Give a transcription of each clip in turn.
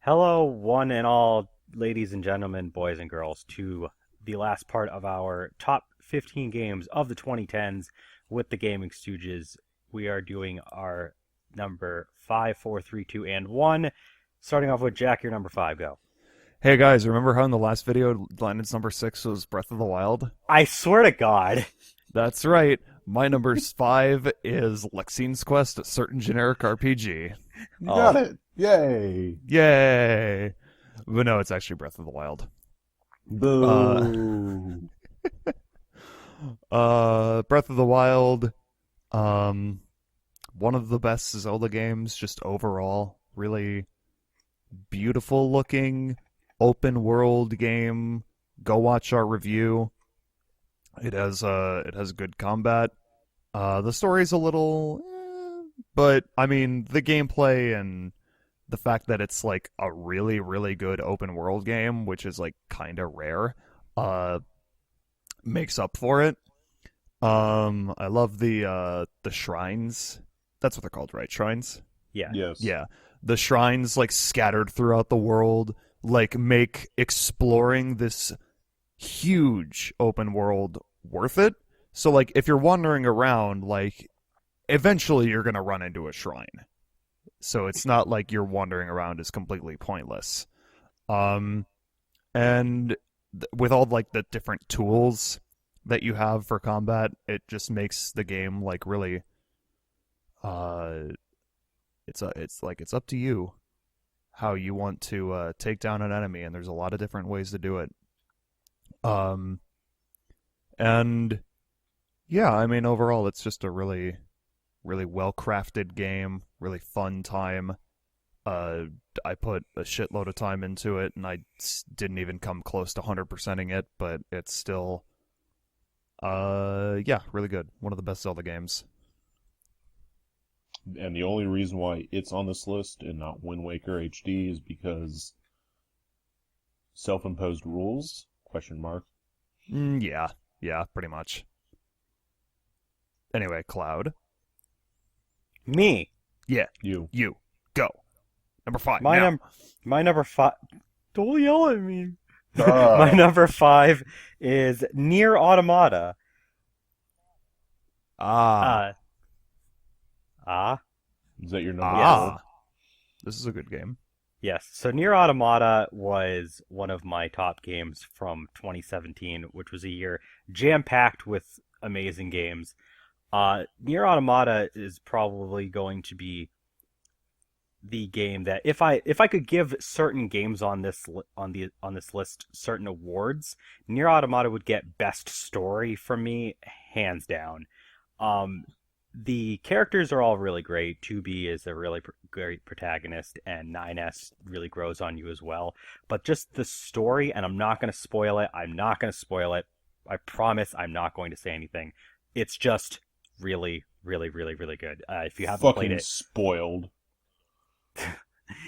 Hello, one and all, ladies and gentlemen, boys and girls, to the last part of our top 15 games of the 2010s with the Gaming Stooges. We are doing our number 5, 4, 3, 2, and 1. Starting off with Jack, your number 5, go. Hey guys, remember how in the last video Landon's number 6 was Breath of the Wild? I swear to God. That's right. My number 5 is Lexine's Quest, a certain generic RPG. You Oh, got it. Yay. Yay! But no, it's actually Breath of the Wild. Uh, Boo. Breath of the Wild, um, one of the best Zelda games just overall. Really beautiful looking, open world game. Go watch our review. It has good combat. The story's a little, but I mean the gameplay and the fact that it's like a really really good open world game, which is like kind of rare, uh, makes up for it. I love the shrines. That's what they're called, right? Shrines. yeah. Yes. Yeah, the shrines like scattered throughout the world like make exploring this huge open world worth it. So like if you're wandering around, like eventually you're going to run into a shrine. So it's not like you're wandering around is completely pointless. Um and with all like the different tools that you have for combat, it just makes the game like really uh it's up to you how you want to take down an enemy, and there's a lot of different ways to do it. Um and yeah, I mean overall it's just a really really well crafted game, really fun time. Uh, I put a shitload of time into it, and I didn't even come close to 100%ing it, but it's still, yeah, really good. One of the best Zelda games. And the only reason why it's on this list and not Wind Waker HD is because self-imposed rules? Question mark. Yeah, pretty much. Anyway, Cloud. Me. Yeah, You. you. Go. Number 5, My, now. num- my number 5. Don't yell at me. My Ah. number 5 is Near Automata. Ah. Uh, ah. Is that your number Yes. four? This is a good game. Yes. So Nier Automata was one of my top games from 2017, which was a year jam-packed with amazing games. Nier Automata is probably going to be the game that if I could give certain games on this list certain awards, Nier Automata would get best story from me hands down. Um, the characters are all really great. 2B is a really great protagonist, and 9S really grows on you as well. But just the story, and I'm not going to spoil it. I'm not going to spoil it. I promise I'm not going to say anything. It's just really, really, really, really good. If you haven't played Fucking it, spoiled.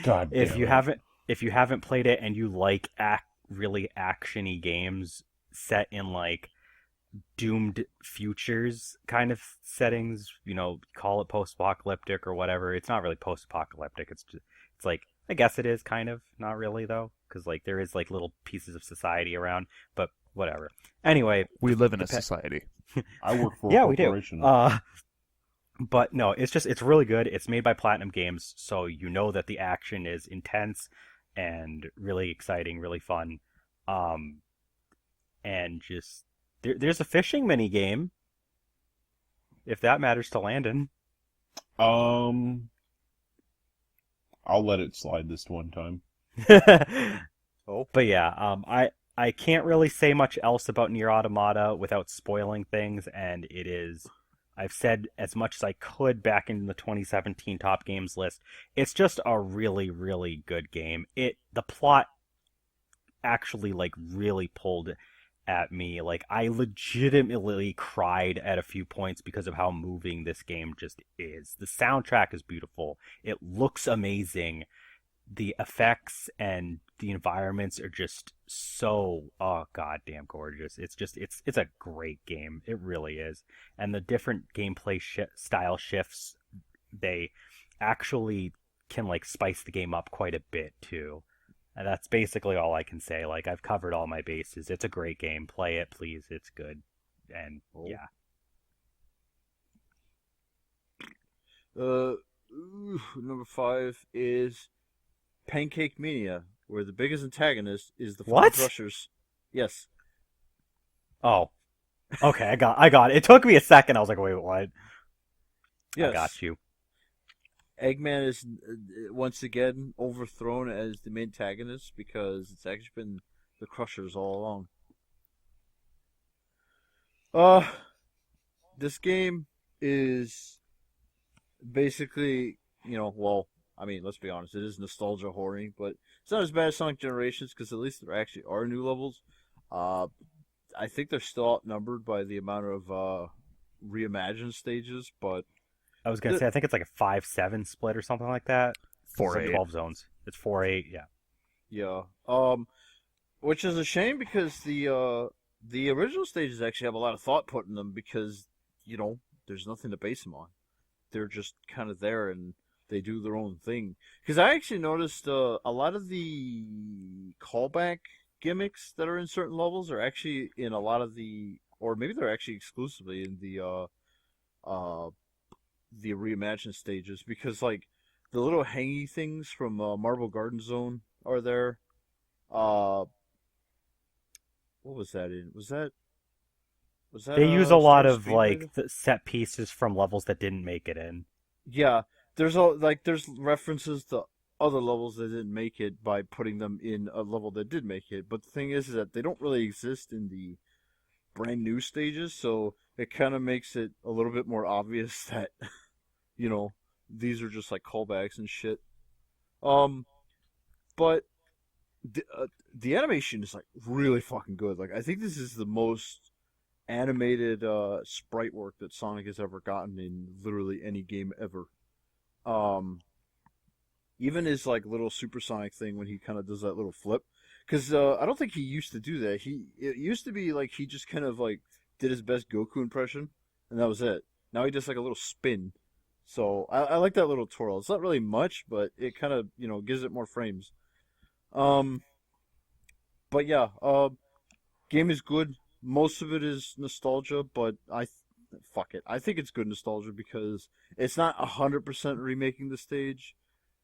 God if damn you it. haven't if you haven't played it and you like really actiony games set in like doomed futures kind of settings, call it post-apocalyptic or whatever. It's not really post-apocalyptic. It's like, I guess it is kind of, not really though, because like there is like little pieces of society around, but whatever. Anyway, We live in a the society. I work for a yeah, we do. corporation. But no, it's really good. It's made by Platinum Games, so you know that the action is intense and really exciting, really fun. Um, and just there's a fishing mini game, if that matters to Landon. Um, I'll let it slide this one time. Oh. But yeah, I can't really say much else about Nier Automata without spoiling things, and I've said as much as I could back in the 2017 top games list. It's just a really, really good game. The plot actually like really pulled at me. Like I legitimately cried at a few points because of how moving this game just is. The soundtrack is beautiful. It looks amazing. The effects and the environments are just so goddamn gorgeous. It's a great game. It really is. And the different gameplay style shifts, they actually can like spice the game up quite a bit too. And that's basically all I can say. Like, I've covered all my bases. It's a great game. Play it, please. It's good. And yeah. Number 5 is Pancake Mania, where the biggest antagonist is the What? Crushers. Yes. Oh. Okay, I got it. It took me a second. I was like, wait, what? Yes. I got you. Eggman is once again overthrown as the main antagonist because it's actually been the Crushers all along. This game is basically, well, I mean, let's be honest, it is nostalgia whoring, but it's not as bad as Sonic Generations because at least there actually are new levels. I think they're still outnumbered by the amount of reimagined stages, but I was gonna say I think it's like a 5-7 split or something like that. 4-8. 12 zones. It's 4-8. Yeah. yeah. Which is a shame because the original stages actually have a lot of thought put in them because there's nothing to base them on. They're just kind of there and they do their own thing. Because I actually noticed a lot of the callback gimmicks that are in certain levels are actually in a lot of or maybe they're actually exclusively in the reimagined stages. Because like the little hangy things from Marble Garden Zone are there. What was that in? Was that? They use a lot Super of Speed like Racer? the set pieces from levels that didn't make it in. Yeah, there's references to other levels that didn't make it by putting them in a level that did make it. But the thing is that they don't really exist in the brand new stages, so it kind of makes it a little bit more obvious that these are just like callbacks and shit. But the animation is like really fucking good. Like I think this is the most animated sprite work that Sonic has ever gotten in literally any game ever. Even his like little supersonic thing when he kind of does that little flip, because I don't think he used to do that. It used to be like he just kind of like did his best Goku impression, and that was it. Now he does like a little spin. So I like that little twirl. It's not really much, but it kind of gives it more frames. But yeah, game is good. Most of it is nostalgia, but fuck it. I think it's good nostalgia because it's not 100% remaking the stage.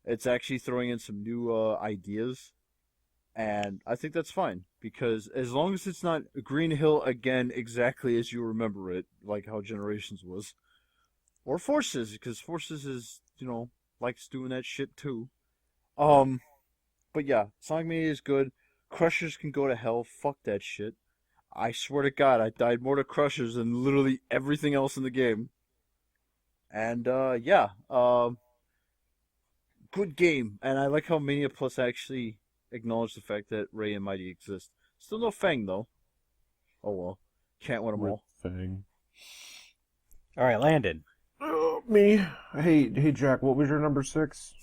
It's actually throwing in some new ideas, and I think that's fine because as long as it's not Green Hill again exactly as you remember it, like how Generations was, or Forces, because Forces is likes doing that shit too. But yeah, Sonic Mania is good. Crushers can go to hell. Fuck that shit. I swear to God, I died more to Crushers than literally everything else in the game. And good game. And I like how Mania Plus actually acknowledged the fact that Ray and Mighty exist. Still no Fang though. Oh well, can't win them all. Thing. All right, Landon. Me. Hey, Jack. What was your number 6?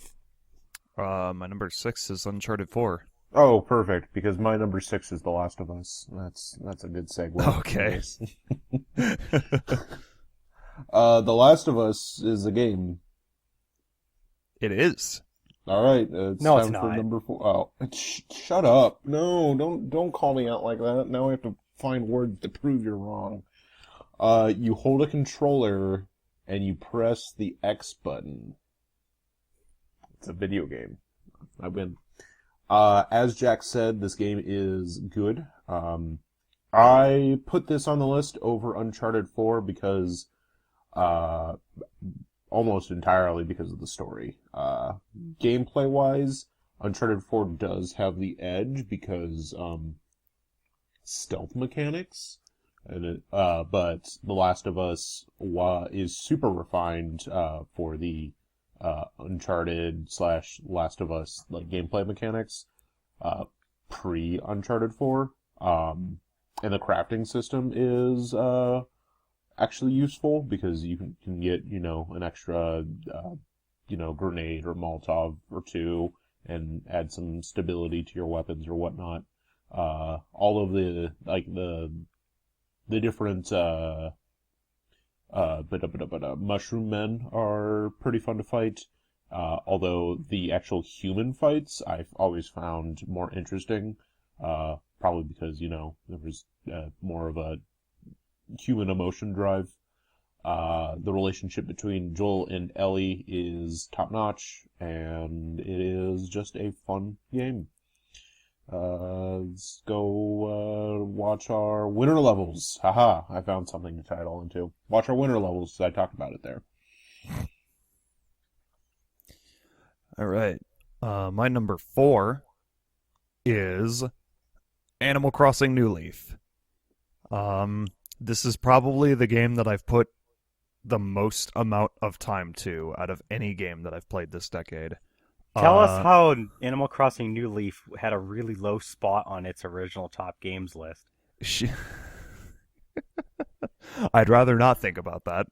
My number 6 is Uncharted 4. Oh, perfect. Because my number 6 is The Last of Us. That's a good segue. Okay. The Last of Us is a game. It is. All right. It's No, time it's for not. number 4. Oh, shut up! No, don't call me out like that. Now I have to find words to prove you're wrong. You hold a controller and you press the X button. It's a video game. I win. As Jack said, this game is good. I put this on the list over Uncharted 4 because, almost entirely because of the story. Gameplay-wise, Uncharted 4 does have the edge because, stealth mechanics. But The Last of Us is super refined, for the Uncharted / Last of Us like gameplay mechanics pre-Uncharted 4. And the crafting system is actually useful because you can get an extra grenade or Molotov or two and add some stability to your weapons or whatnot. All of the different mushroom men are pretty fun to fight. Although the actual human fights I've always found more interesting, probably because, there was more of a human emotion drive. The relationship between Joel and Ellie is top notch, and it is just a fun game. Let's go watch our winter levels. Haha, I found something to tie it all into. Watch our winter levels, I talked about it there. All right. My number 4 is Animal Crossing New Leaf. This is probably the game that I've put the most amount of time to out of any game that I've played this decade. Tell us how Animal Crossing New Leaf had a really low spot on its original top games list. I'd rather not think about that.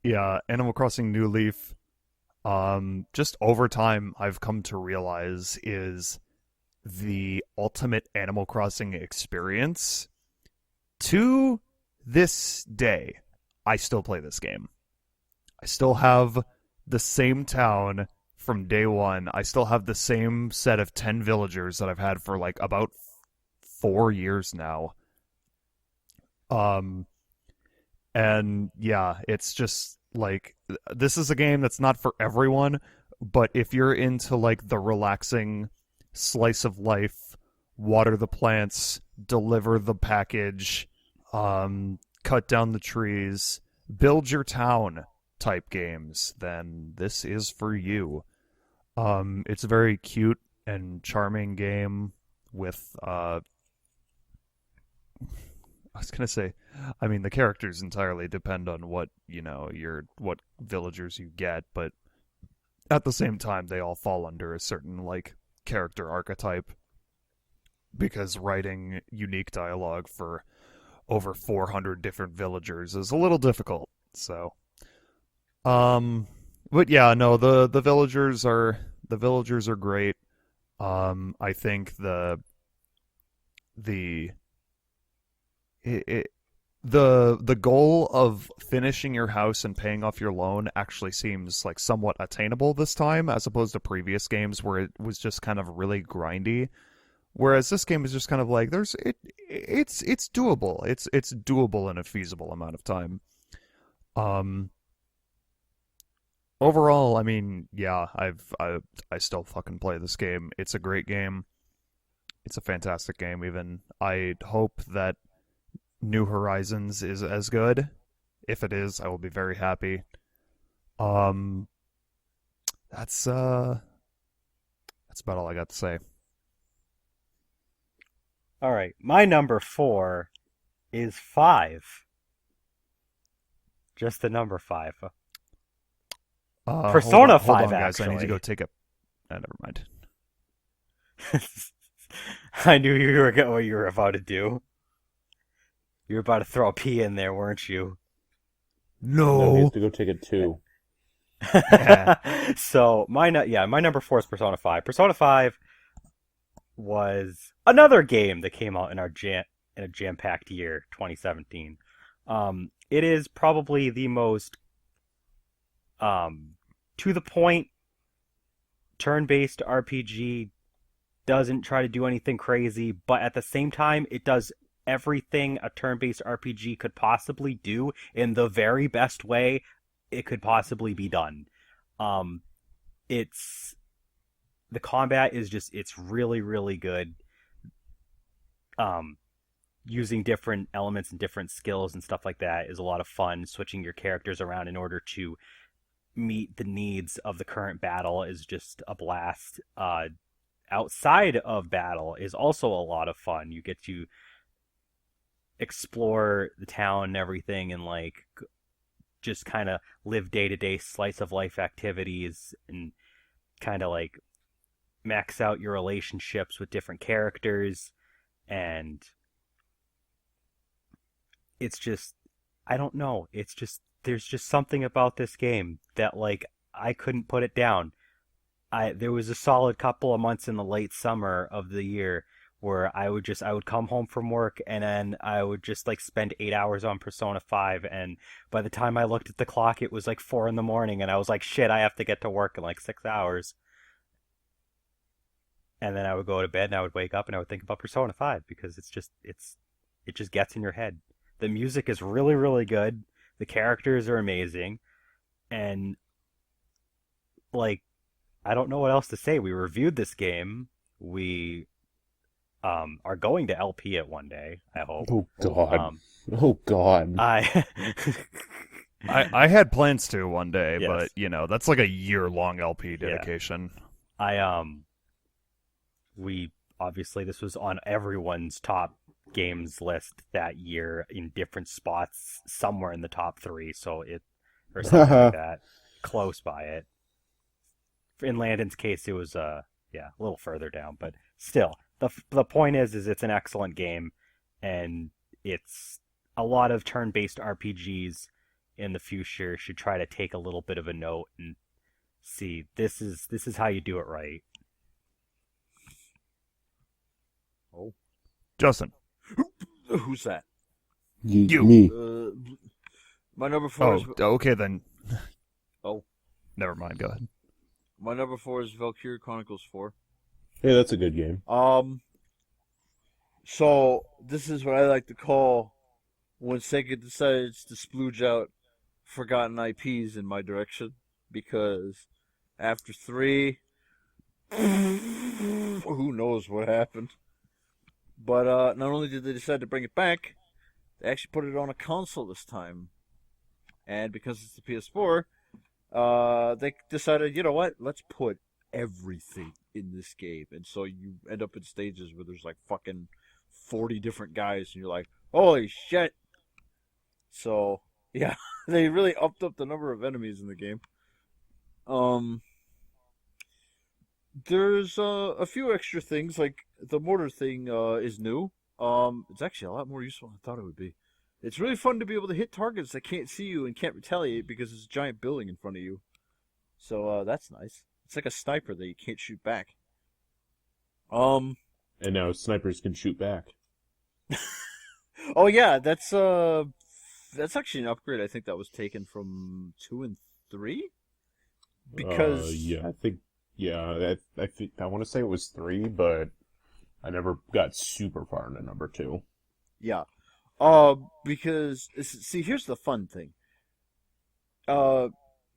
Yeah, Animal Crossing New Leaf, just over time, I've come to realize is the ultimate Animal Crossing experience. To this day, I still play this game. I still have the same town from day one. I still have the same set of 10 villagers that I've had for like about 4 years now. And yeah, it's just like, this is a game that's not for everyone, but if you're into like the relaxing slice of life, water the plants, deliver the package, cut down the trees, build your town type games, then this is for you. It's a very cute and charming game with I was gonna say, I mean, the characters entirely depend on what what villagers you get, but at the same time, they all fall under a certain like character archetype, because writing unique dialogue for over 400 different villagers is a little difficult. So, but yeah, no, the villagers are great. I think the goal of finishing your house and paying off your loan actually seems like somewhat attainable this time, as opposed to previous games where it was just kind of really grindy. Whereas this game is just kind of like it's doable. It's doable in a feasible amount of time. Overall, I mean, yeah, I still fucking play this game. It's a great game. It's a fantastic game. Even I hope that New Horizons is as good. If it is, I will be very happy. That's about all I got to say. All right, my number 4 is 5. Just the number 5. Persona 5, hold on, guys. actually. I need to go take a... never mind. I knew what you were about to do. You were about to throw a P in there, weren't you? No, he No. has to go take it too. So my number 4 is Persona 5. Persona 5 was another game that came out in a jam-packed year, 2017. It is probably the most to the point turn-based RPG. Doesn't try to do anything crazy, but at the same time, it does everything a turn-based RPG could possibly do in the very best way it could possibly be done. The combat is it's really, really good. Using different elements and different skills and stuff like that is a lot of fun. Switching your characters around in order to meet the needs of the current battle is just a blast. Outside of battle is also a lot of fun. You get to explore the town and everything, and like just kind of live day-to-day slice of life activities, and kind of like max out your relationships with different characters. And it's just, I don't know, it's just, there's just something about this game that like I couldn't put it down. There was a solid couple of months in the late summer of the year where I would come home from work and then I would just like spend 8 hours on Persona 5, and by the time I looked at the clock it was like 4 in the morning and I was like, shit, I have to get to work in like 6 hours. And then I would go to bed and I would wake up and I would think about Persona 5 because it just gets in your head. The music is really, really good. The characters are amazing. And like, I don't know what else to say. We reviewed this game. We are going to LP it one day, I hope. Oh God. Um, Oh God. I I had plans to one day, Yes. but you know that's like a year-long LP dedication. I we obviously this was on everyone's top games list that year in different spots, somewhere in the top 3, so it or something like that, close by it. In Landon's case, it was a little further down, but still, the point is it's an excellent game, and it's a lot of turn-based RPGs in the future should try to take a little bit of a note and see this is how you do it right. Oh, Justin. who's that? You. Me. My number 4 is Okay then. Oh. Never mind. Go ahead. my number 4 is Valkyria Chronicles 4. Hey, that's a good game. So this is what I like to call when Sega decides to splooge out forgotten IPs in my direction, because after 3, who knows what happened. But not only did they decide to bring it back, they actually put it on a console this time. And because it's the PS4, they decided, you know what, let's put everything in this game. And so you end up in stages where there's like fucking 40 different guys, and you're like, holy shit. So, yeah, they really upped up the number of enemies in the game. There's a few extra things, like the mortar thing is new. It's actually a lot more useful than I thought it would be. It's really fun to be able to hit targets that can't see you and can't retaliate because there's a giant building in front of you. So that's nice. It's like a sniper that you can't shoot back. And now snipers can shoot back. Oh yeah, that's actually an upgrade. I think that was taken from 2 and 3. Because I think I want to say it was 3, but I never got super far into number 2. yeah, because see, here's the fun thing.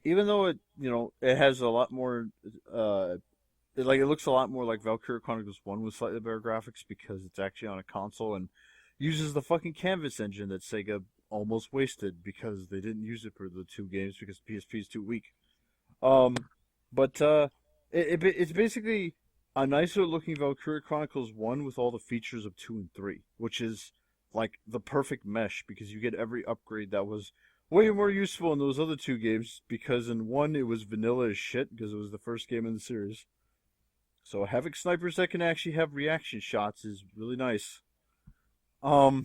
Even though it has a lot more it looks a lot more like Valkyria Chronicles 1 with slightly better graphics because it's actually on a console and uses the fucking Canvas engine that Sega almost wasted because they didn't use it for the 2 games because PSP is too weak. But it's basically a nicer looking Valkyria Chronicles 1 with all the features of 2 and 3, which is like the perfect mesh because you get every upgrade that was way more useful in those other 2 games, because in 1 it was vanilla as shit because it was the first game in the series. So having snipers that can actually have reaction shots is really nice. The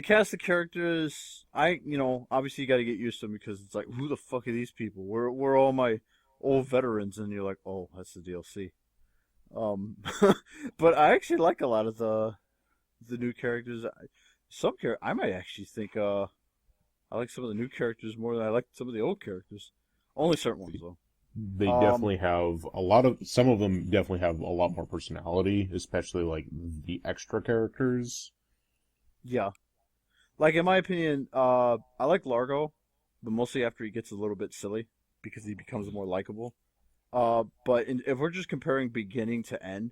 cast of characters, obviously you got to get used to them because it's like, who the fuck are these people? We're all my old veterans, and you're like, oh, that's the DLC. But I actually like a lot of the new characters. I might actually think I like some of the new characters more than I like some of the old characters. Only certain ones though. They definitely have some of them definitely have a lot more personality, especially like the extra characters. Yeah. Like, in my opinion, I like Largo, but mostly after he gets a little bit silly, because he becomes more likable. But if we're just comparing beginning to end,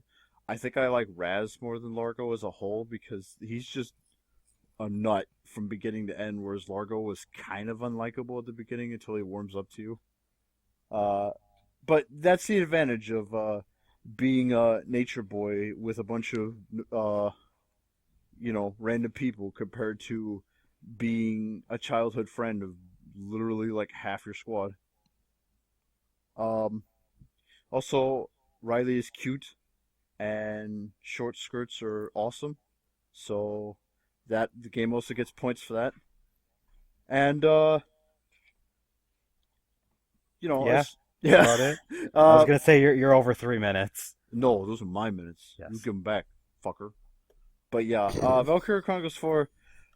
I think I like Raz more than Largo as a whole, because he's just a nut from beginning to end, whereas Largo was kind of unlikable at the beginning until he warms up to you. But that's the advantage of being a nature boy with a bunch of random people compared to being a childhood friend of literally like half your squad. Also, Riley is cute, and short skirts are awesome, so that the game also gets points for that. And Yeah, yeah. about it. I was gonna say you're over 3 minutes. No, those are my minutes. Yes. You give them back, fucker. But yeah, Valkyria Chronicles 4,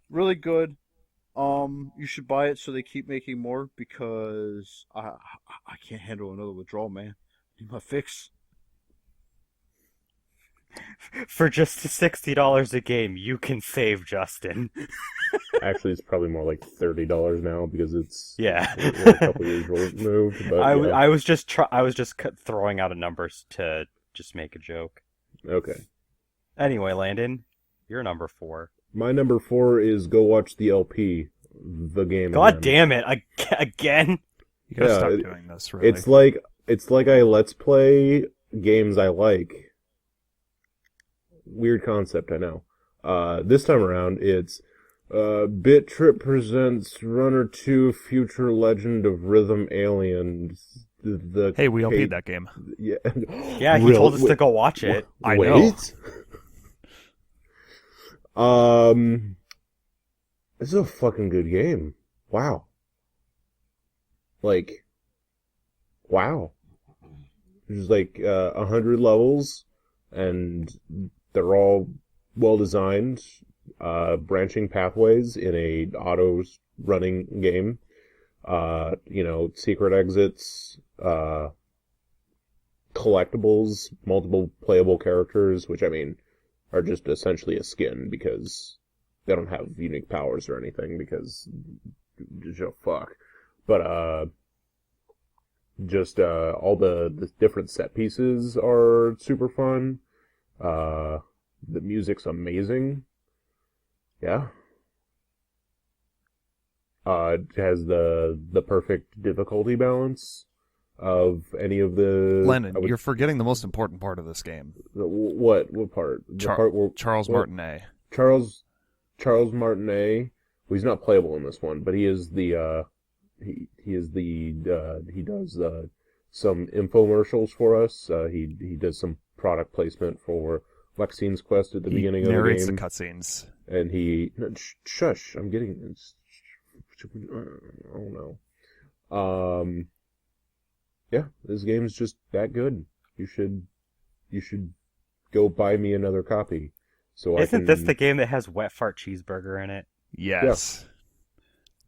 really good. You should buy it so they keep making more because I can't handle another withdrawal, man. Need my fix. For just $60 a game, you can save, Justin. Actually, it's probably more like $30 now because it's Yeah. we're a couple years removed. But I was just throwing out a numbers to just make a joke. Okay. Anyway, Landon, you're number 4. My number 4 is go watch the LP, the game. God again. damn it! Again. You gotta Yeah, stop doing this. Really. It's like I let's play games I like. Weird concept, I know. This time around, it's Bit Trip presents Runner 2 Future Legend of Rhythm Aliens. Hey, we LP'd that game. Yeah, Yeah, he told us to go watch it. I know. This is a fucking good game. Wow. Like, wow. There's like 100 levels, and they're all well designed, branching pathways in a auto running game. Secret exits, collectibles, multiple playable characters, which I mean are just essentially a skin because they don't have unique powers or anything because fuck. But just all the different set pieces are super fun. The music's amazing. Yeah. It has the perfect difficulty balance of any of the... Lennon, you're forgetting the most important part of this game. What part? The part where Charles Martinet. Charles Martinet. Well, he's not playable in this one, but he is the he does some infomercials for us. He does some product placement for Lexine's Quest at the beginning of the game. Narrates the cutscenes. And shush, I'm getting... Oh no. Yeah, this game's just that good. You should go buy me another copy. So Isn't this the game that has Wet Fart Cheeseburger in it? Yes.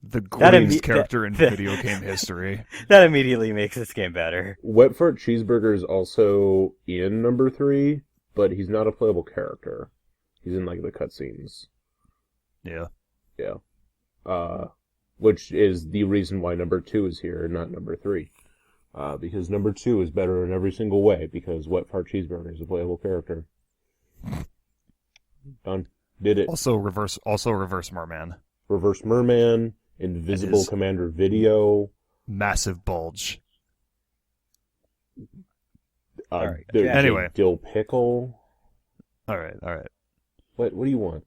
The That greatest character in video game history. That immediately makes this game better. Wet Fart Cheeseburger is also in number 3, but he's not a playable character. He's in like the cutscenes. Yeah. Yeah. Which is the reason why number 2 is here and not number 3. Because number 2 is better in every single way, because Wet Fart Cheeseburger is a playable character. Done. Did it. Also Reverse Merman. Reverse Merman, Invisible Commander Video. Massive bulge. All right. Anyway. Dill Pickle. Alright. What do you want?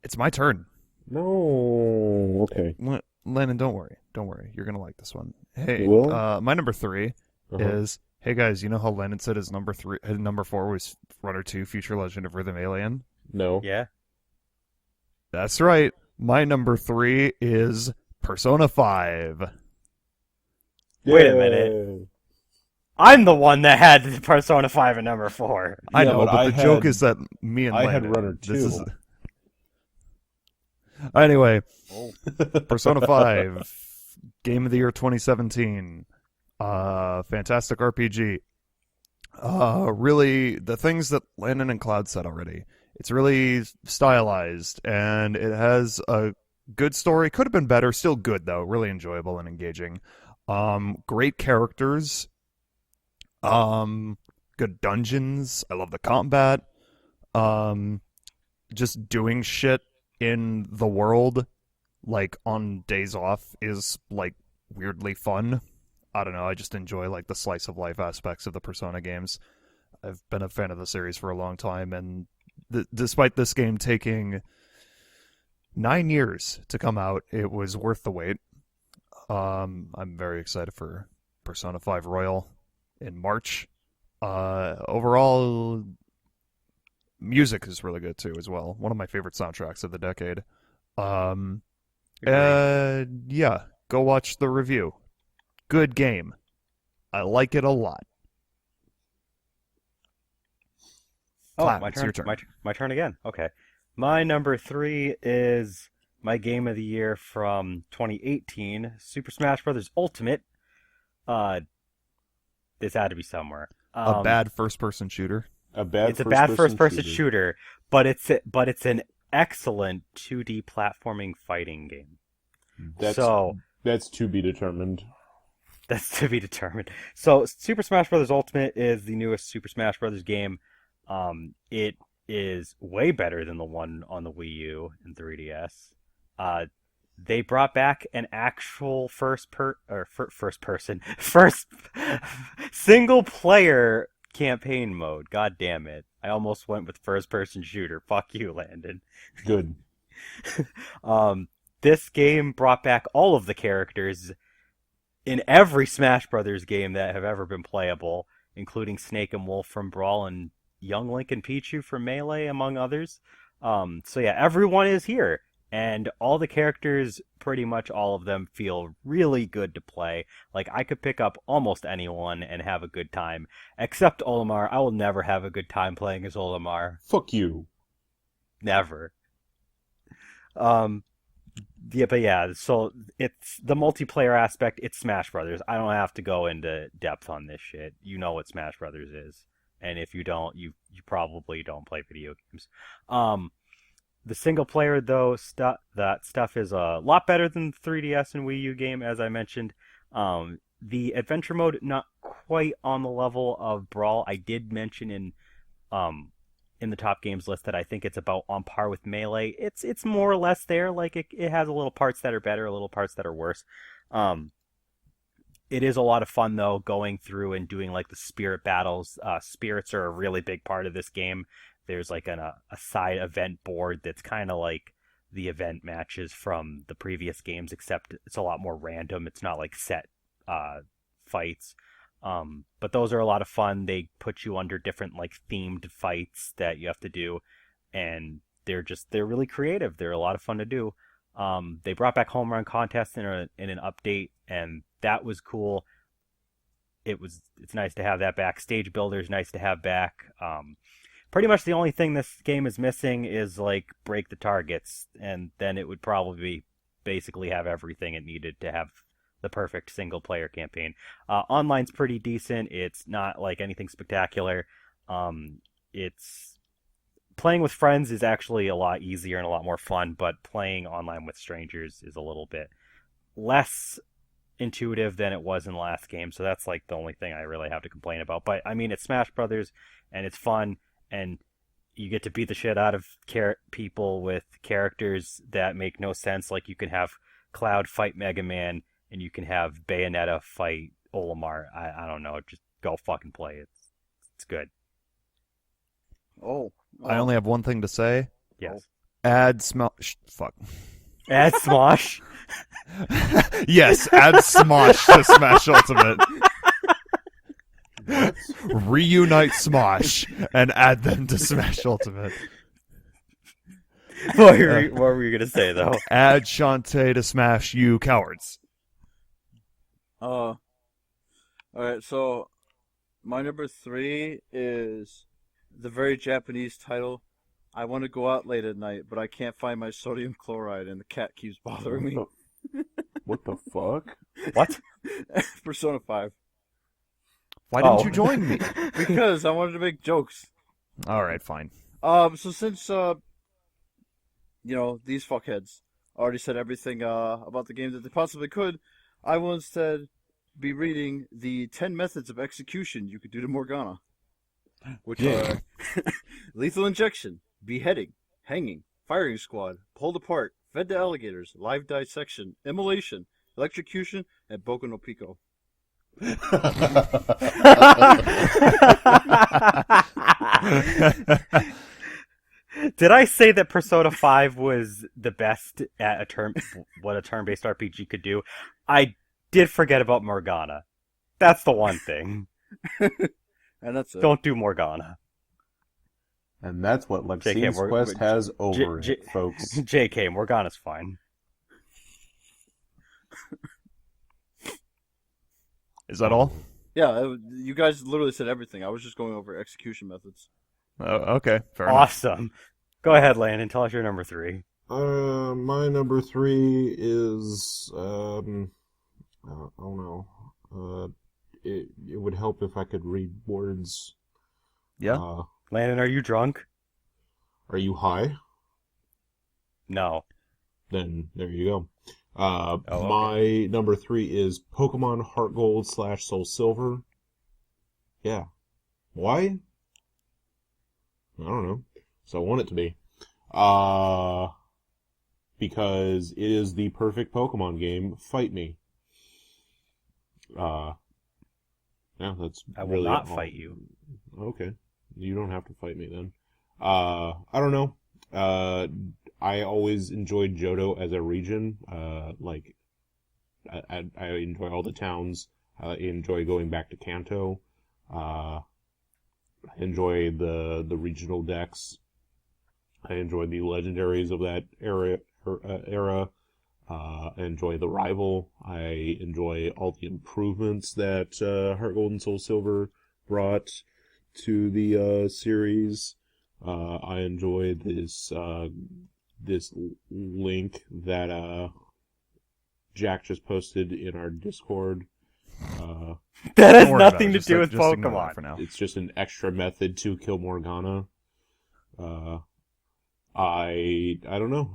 It's my turn. No. Okay. Lennon, don't worry. You're going to like this one. Hey, You will? my number 3 Uh-huh. is, hey guys, you know how Lennon said his number 4 was Runner 2 Future Legend of Rhythm Alien? No. Yeah. That's right. My number 3 is Persona 5. Wait a minute. I'm the one that had Persona 5 at number 4. I Yeah, know, but but I the joke is that me and I had Landon, Runner 2. Anyway, Persona 5, Game of the Year 2017. Fantastic RPG. Really, the things that Landon and Cloud said already. It's really stylized, and it has a good story. Could have been better. Still good, though. Really enjoyable and engaging. Great characters. Good dungeons. I love the combat. Just doing shit in the world, like, on days off is, like, weirdly fun. I don't know, I just enjoy, like, the slice of life aspects of the Persona games. I've been a fan of the series for a long time, and despite this game taking 9 years to come out, it was worth the wait. I'm very excited for Persona 5 Royal in March. Overall, music is really good too as well. One of my favorite soundtracks of the decade. Yeah, go watch the review. Good game. I like it a lot. Oh, Clap, my it's turn. your turn. My turn again. Okay. My number 3 is my game of the year from 2018, Super Smash Bros. Ultimate. Uh, this had to be somewhere. A bad first-person shooter. A bad It's a bad first-person shooter. shooter, but it's an excellent 2D platforming fighting game. That's to be determined. That's to be determined. So, Super Smash Bros. Ultimate is the newest Super Smash Bros. Game. It is way better than the one on the Wii U and 3DS. They brought back an actual first single player campaign mode. God damn it! I almost went with first person shooter. Fuck you, Landon. Good. This game brought back all of the characters in every Smash Brothers game that have ever been playable, including Snake and Wolf from Brawl and Young Link and Pichu from Melee, among others. So yeah, everyone is here, and all the characters, pretty much all of them, feel really good to play. Like, I could pick up almost anyone and have a good time, except Olimar. I will never have a good time playing as Olimar. Fuck you. Never. Yeah, but yeah, so it's the multiplayer aspect. It's Smash Brothers. I don't have to go into depth on this shit. You know what Smash Brothers is, and if you don't, you probably don't play video games. The single player though that stuff is a lot better than the 3DS and Wii U game, as I mentioned. The adventure mode not quite on the level of Brawl. I did mention in the top games list that I think it's about on par with Melee. It's more or less there. Like, it has a little parts that are better, a little parts that are worse. It is a lot of fun though, going through and doing like the spirit battles. Spirits are a really big part of this game. There's like a side event board that's kind of like the event matches from the previous games, except it's a lot more random. It's not like set fights. But those are a lot of fun. They put you under different like themed fights that you have to do, and they're really creative. They're a lot of fun to do. They brought back home run contests in an update, and that was cool. It's nice to have that back. Stage builders nice to have back. Pretty much the only thing this game is missing is like break the targets, and then it would probably basically have everything it needed to have the perfect single player campaign. Online's pretty decent. It's not like anything spectacular. It's playing with friends is actually a lot easier and a lot more fun, but playing online with strangers is a little bit less intuitive than it was in the last game. So that's like the only thing I really have to complain about. But I mean, it's Smash Brothers, and it's fun, and you get to beat the shit out of people with characters that make no sense. Like, you can have Cloud fight Mega Man, and you can have Bayonetta fight Olimar. I don't know. Just go fucking play it. It's good. I only have one thing to say. Yes. Add Smosh. Fuck. Add Smosh. Yes, add Smosh to Smash Ultimate. Reunite Smosh and add them to Smash Ultimate. What were you gonna say though? Add Shantae to Smash, you cowards. All right, so my number 3 is the very Japanese title. I want to go out late at night, but I can't find my sodium chloride, and the cat keeps bothering me. What the fuck? What? Persona 5. Why didn't you join me? Because I wanted to make jokes. All right, fine. So since these fuckheads already said everything about the game that they possibly could, I will instead be reading the 10 methods of execution you could do to Morgana, which are lethal injection, beheading, hanging, firing squad, pulled apart, fed to alligators, live dissection, immolation, electrocution, and Boku no Pico. Did I say that Persona 5 was the best at what a turn-based RPG could do? I did forget about Morgana. That's the one thing. And that's it. Don't do Morgana. And that's what Lexine's Quest has over it, folks. JK, Morgana's fine. Is that all? Yeah, you guys literally said everything. I was just going over execution methods. Okay, fair enough. Awesome. Go ahead, Landon. Tell us your number 3. My number 3 is oh no. It would help if I could read words. Yeah. Landon, are you drunk? Are you high? No. Then there you go. okay. My number 3 is Pokemon Heart Gold / Soul Silver. Yeah. Why? I don't know. So I want it to be. Because it is the perfect Pokemon game. Fight me. Yeah, that's I will really not all. fight you. Okay. You don't have to fight me then. I don't know. I always enjoyed Johto as a region. Like, I enjoy all the towns. I enjoy going back to Kanto. I enjoy the regional decks. I enjoy the legendaries of that era. I enjoy the rival. I enjoy all the improvements that Heart Gold and Soul Silver brought to the series. I enjoy this link that Jack just posted in our Discord. That has Don't worry about nothing it. to Just, do like, with just ignore that Pokemon. for now. It's just an extra method to kill Morgana. I don't know.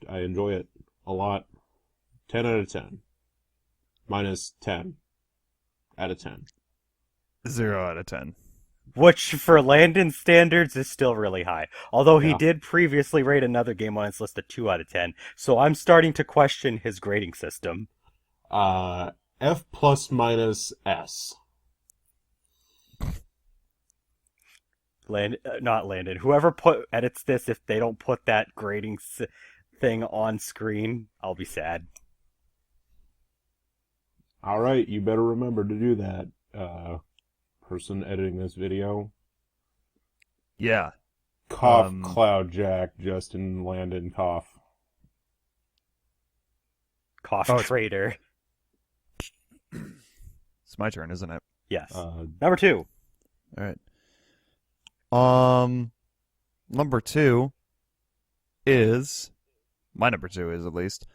I enjoy it a lot. 10 out of 10. Minus 10 out of 10. 0 out of 10. Which, for Landon's standards, is still really high. Although he Yeah. did previously rate another game on his list a 2 out of 10. So I'm starting to question his grading system. F plus minus S. Not Landon. Whoever edits this, if they don't put that grading thing on screen, I'll be sad. All right, you better remember to do that. Person editing this video. Yeah. Cough, Cloud Jack, Justin, Landon, cough. Cough Oh, traitor. It's my turn, isn't it? Yes. Number 2. All right. Number 2 is my number 2 is at least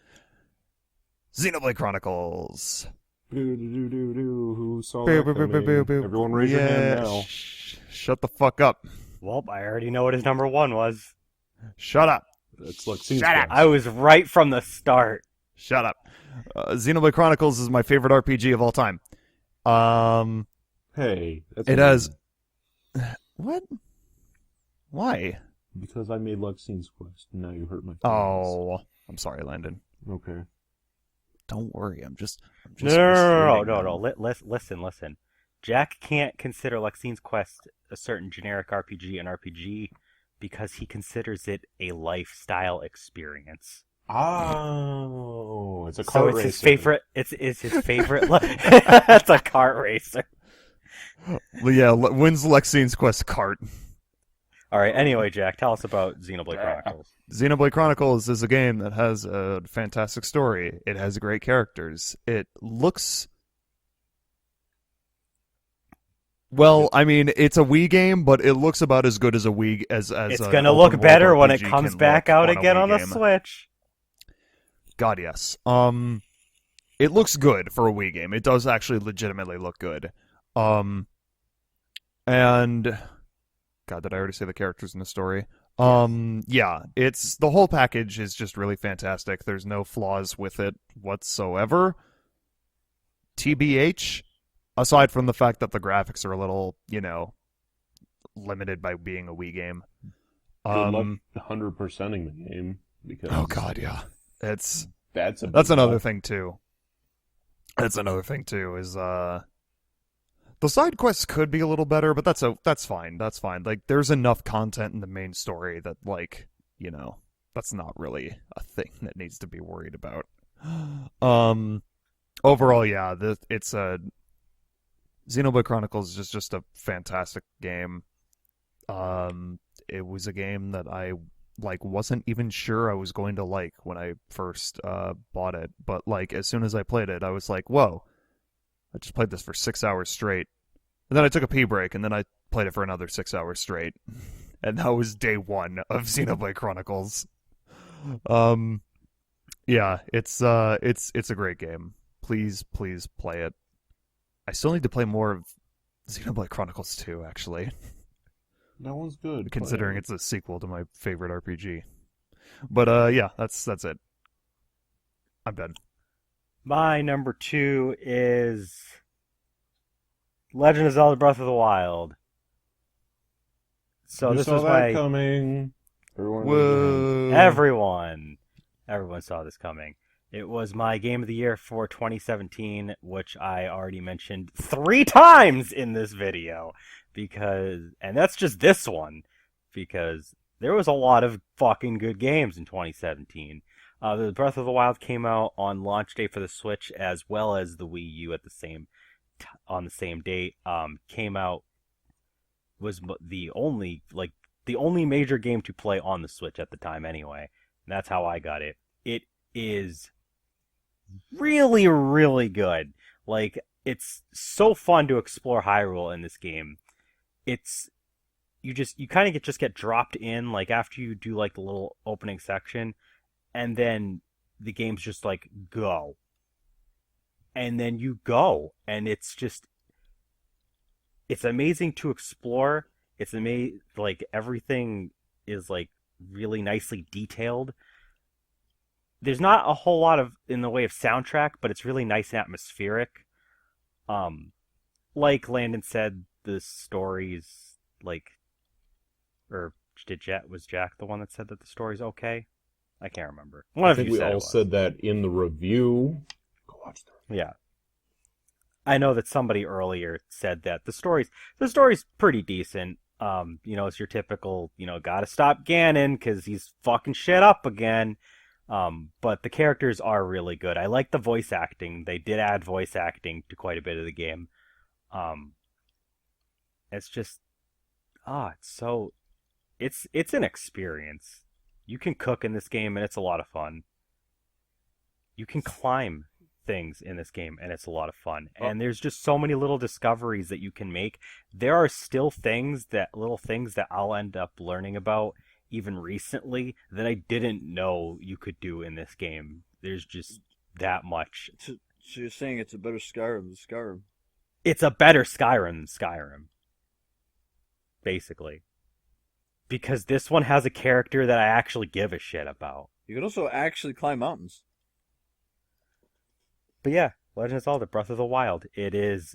Xenoblade Chronicles. Who saw Boo, that boo, boo, coming? boo, boo. Everyone raise your hand now. Shut the fuck up. Well, I already know what his number 1 was. Shut up. That's Lexine's Shut up. I was right from the start. Shut up. Xenoblade Chronicles is my favorite RPG of all time. Hey, that's It amazing. has... What? Why? Because I made Lexine's quest. Now you hurt my feelings. Oh, I'm sorry, Landon. Okay. Don't worry. I'm just No. misleading them. Listen. Jack can't consider Lexine's Quest a certain generic RPG an RPG because he considers it a lifestyle experience. Oh, it's a So kart it's racer. his favorite. It's his favorite. That's a kart racer. Well, yeah, wins Lexine's Quest cart. All right. Anyway, Jack, tell us about Xenoblade Chronicles. Xenoblade Chronicles is a game that has a fantastic story. It has great characters. It looks... Well, I mean, it's a Wii game, but it looks about as good as a Wii as It's a gonna open look world better when it RPG comes can back look out on a again Wii on the game. Switch. God, yes. It looks good for a Wii game. It does actually legitimately look good. And God, did I already say the characters in the story? Yeah, it's the whole package is just really fantastic. There's no flaws with it whatsoever. TBH, aside from the fact that the graphics are a little, limited by being a Wii game. Good luck 100%ing the game because Oh God, yeah. That's thing. another thing too. That's another thing too. Is the side quests could be a little better, but that's fine. That's fine. Like, there's enough content in the main story that, that's not really a thing that needs to be worried about. Overall, yeah, it's a Xenoblade Chronicles is just a fantastic game. It was a game that I wasn't even sure I was going to like when I first bought it, but as soon as I played it, I was like, whoa. I just played this for 6 hours straight. And then I took a pee break, and then I played it for another 6 hours straight. and that was day one of Xenoblade Chronicles. Yeah, it's a great game. Please play it. I still need to play more of Xenoblade Chronicles 2, actually, That one's good. considering Play it's a sequel to my favorite RPG. But yeah, that's it. I'm done. My number 2 is Legend of Zelda Breath of the Wild. So Who this saw was that my coming? Everyone Whoa. everyone saw this coming. It was my game of the year for 2017, which I already mentioned 3 times in this video, and that's just this one, because there was a lot of fucking good games in 2017. The Breath of the Wild came out on launch day for the Switch as well as the Wii U on the same date. Came out was the only major game to play on the Switch at the time anyway. And that's how I got it. It is really, really good. Like, it's so fun to explore Hyrule in this game. It's you kind of just get dropped in like after you do like the little opening section, and then the game's just like go. And then you go, and it's amazing to explore. It's amazing, like everything is like really nicely detailed. There's not a whole lot of in the way of soundtrack, but it's really nice and atmospheric. Like Landon said, the stories or was Jack the one that said that the story's okay? I can't remember. One I of think you we said it all was. said that in the review. Go watch the Yeah. I know that somebody earlier said that the story's pretty decent. It's your typical, gotta stop Ganon because he's fucking shit up again. But the characters are really good. I like the voice acting. They did add voice acting to quite a bit of the game. It's just, it's an experience. You can cook in this game and it's a lot of fun. You can climb things in this game and it's a lot of fun. And there's just so many little discoveries that you can make. There are still little things that I'll end up learning about even recently that I didn't know you could do in this game. There's just that much. So you're saying it's a better Skyrim than Skyrim? It's a better Skyrim than Skyrim, basically. Because this one has a character that I actually give a shit about. You can also actually climb mountains. But yeah, Legend of Zelda Breath of the Wild. It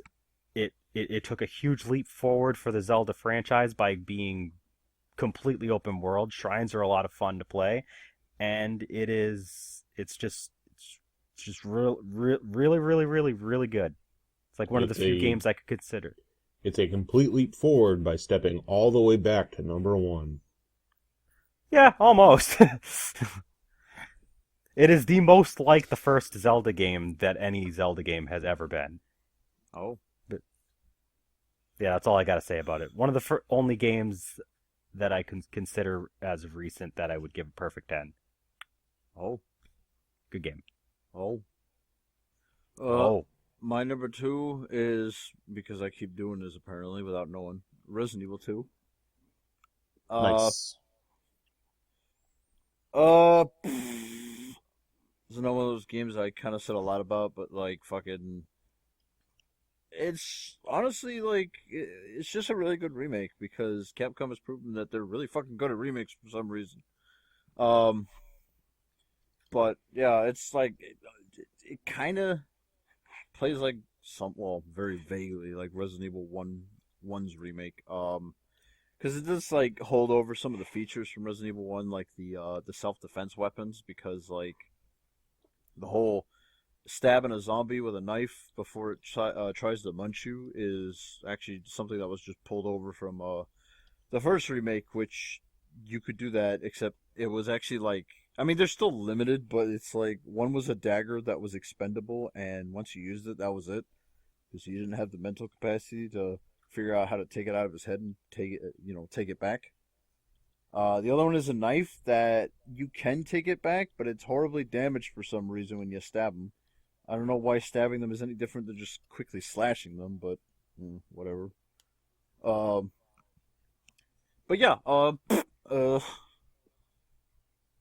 took a huge leap forward for the Zelda franchise by being completely open world. Shrines are a lot of fun to play, and it's just really, really, really, really good. It's like one of the few games I could consider. It's a complete leap forward by stepping all the way back to number 1. Yeah, almost. It is the most like the first Zelda game that any Zelda game has ever been. Oh. But yeah, that's all I got to say about it. One of the only games that I can consider as of recent that I would give a perfect 10. Oh. Good game. Oh. My number 2 is, because I keep doing this apparently without knowing, Resident Evil 2. Nice. It's another one of those games I kind of said a lot about, but like fucking, it's honestly like it's just a really good remake because Capcom has proven that they're really fucking good at remakes for some reason. But yeah, it's like it kind of plays like very vaguely like Resident Evil 1's remake. Because it does like hold over some of the features from Resident Evil 1, like the self-defense weapons, because like the whole stabbing a zombie with a knife before it tries to munch you is actually something that was just pulled over from the first remake, which you could do that, except it was actually like, I mean, they're still limited, but it's like one was a dagger that was expendable, and once you used it, that was it, because you didn't have the mental capacity to figure out how to take it out of his head and take it back. The other one is a knife that you can take it back, but it's horribly damaged for some reason when you stab them. I don't know why stabbing them is any different than just quickly slashing them, but whatever. But yeah,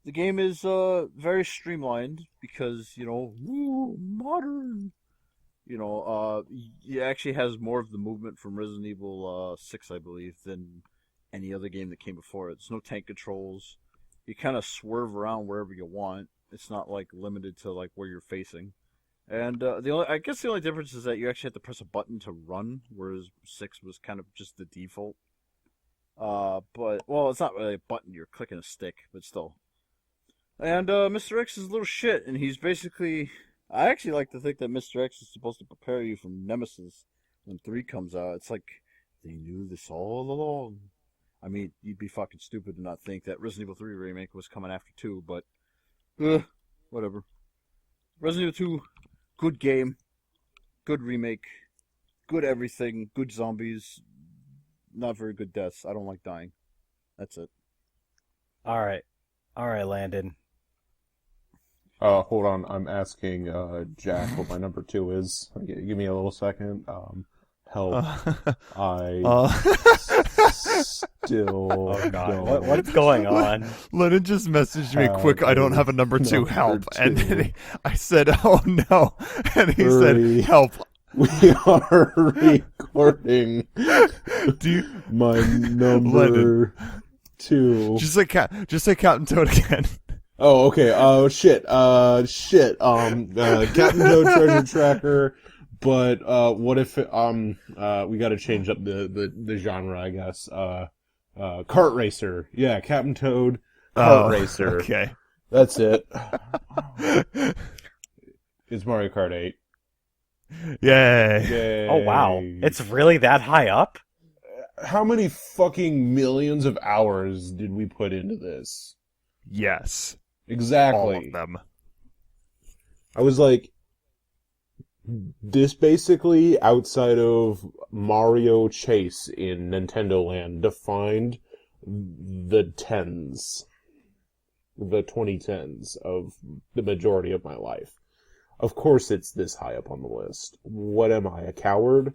the game is very streamlined because woo, modern. It actually has more of the movement from Resident Evil 6, I believe, than any other game that came before it. There's no tank controls. You kind of swerve around wherever you want. It's not like limited to like where you're facing. And I guess the only difference is that you actually have to press a button to run, whereas 6 was kind of just the default. But well, it's not really a button. You're clicking a stick, but still. And Mr. X is a little shit, and he's basically. I actually like to think that Mr. X is supposed to prepare you from Nemesis when 3 comes out. It's like they knew this all along. I mean, you'd be fucking stupid to not think that Resident Evil 3 remake was coming after 2, but whatever. Resident Evil 2, good game, good remake, good everything, good zombies, not very good deaths. I don't like dying. That's it. All right, Landon. Hold on. I'm asking Jack what my number 2 is. Give me a little second. Help. Still. Oh God, what's going on? Lennon just messaged me quick. I don't have a number 2. Help. 2. And then I said, "Oh no!" And he Hurry. said, "Help." We are recording. My number 2. Just say Captain Toad again. Oh, okay. Oh, shit. Captain Toad Treasure Tracker. But what if we got to change up the genre, I guess. Kart Racer. Yeah, Captain Toad Kart Racer. Okay. That's it. It's Mario Kart 8. Yay. Yay. Oh wow, it's really that high up? How many fucking millions of hours did we put into this? Yes. Exactly. All of them. I was like, this basically, outside of Mario Chase in Nintendo Land, defined the 2010s of the majority of my life. Of course it's this high up on the list. What am I, a coward?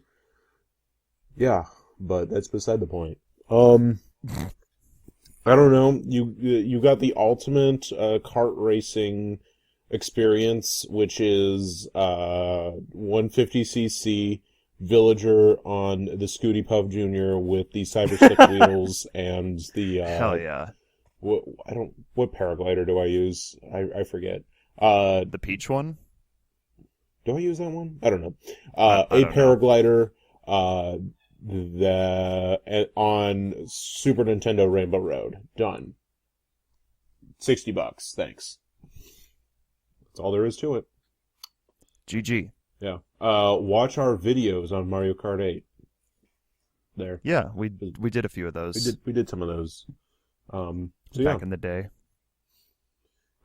Yeah, but that's beside the point. I don't know. You got the ultimate kart racing experience, which is 150cc Villager on the Scooty Puff Jr. with the Cyberstick wheels and the Hell yeah. What paraglider do I use? I forget. The Peach one? Do I use that one? I don't know. I don't paraglider on Super Nintendo Rainbow Road. Done. $60. Thanks. That's all there is to it. GG. Yeah. Watch our videos on Mario Kart 8. There. Yeah, we did a few of those. We did some of those. So back in the day.